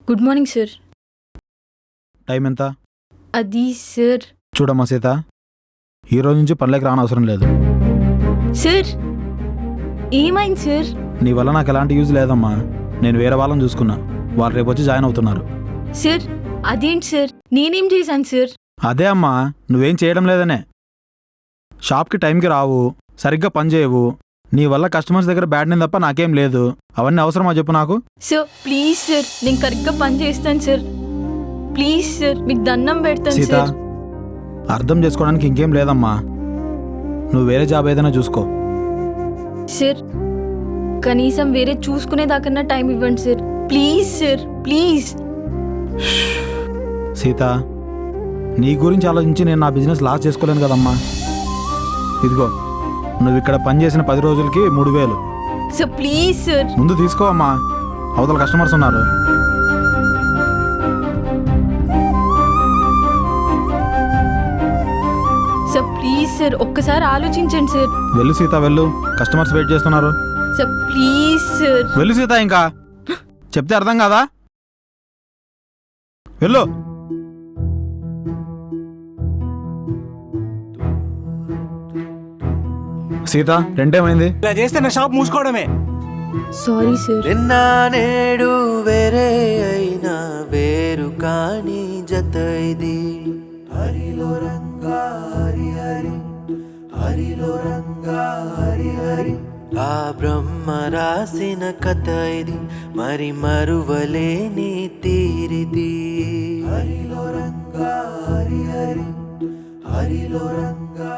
Good morning sir. Time ఎంత? అది sir. చూడమ్మా సీత, ఈ రోజు నుంచి పనిలోకి రానవసరం లేదు. సార్ ఏమైంది సార్? నీ వల్ల నాకు ఎలాంటి యూజ్ లేదమ్మా. నేను వేరే వాళ్ళని చూసుకున్నా, వాళ్ళు రేపు వచ్చి జాయిన్ అవుతున్నారు. సార్ అదేంటి సార్, నేనేం చేశాను సార్? అదే అమ్మా, నువ్వేం చేయడం లేదనే. షాప్కి టైంకి రావు, సరిగ్గా పని చేయవు. నీ వల్ల కస్టమర్స్ దగ్గర బ్యాడ్ నేమ్ తప్ప నాకేం లేదు. అవన్నీ అవసరమా చెప్పు నాకు? సార్ ప్లీజ్ సార్, నేను కరెక్ట్గా పని చేస్తాను సార్. ప్లీజ్ సార్, మీకు దండం పెడతాను సీత, సార్. అర్థం చేసుకోవడానికి ఇంకేం లేదమ్మా. నువ్వు వేరే జాబ్ ఏదైనా చూసుకో. సార్ కనీసం వేరే చూసుకునేదాకన్నా టైం ఇవ్వండి sir. Please sir, please. Sita, నీ గురించి ఆలోచించి నేను నా బిజినెస్ లాస్ చేసుకోలేను కదమ్మా. ఇదిగో, నువ్వు ఇక్కడ పని చేసిన 10 రోజులకి 3000. Sir please sir. ముందు తీసుకో అమ్మా, అవతల కస్టమర్స్ ఉన్నారు. సార్ ప్లీజ్ సార్, ఒక్కసారి ఆలోచించండి సార్. వెళ్ళు సీత, వెళ్ళు, కస్టమర్స్ వెయిట్ చేస్తున్నారు. Sir please sir. వెళ్ళు సీత, ఇంకా చెప్తే అర్థం కాదా? వెళ్ళు. సీత, రెండేమైంది? ఇలా చేస్తే నా షాప్ మూసుకోవడమే. Sorry sir. నిన్న నేడు వేరే అయినా వేరు కాని జత ఇది. హరిలో రంగా హరి హరి, హరిలో రంగా హరి హరి. ఆ బ్రహ్మ రాసిన కథ ఇది, మరి మరువలేని తీరిది. హరిలో రంగా హరి హరి, హరిలో రంగా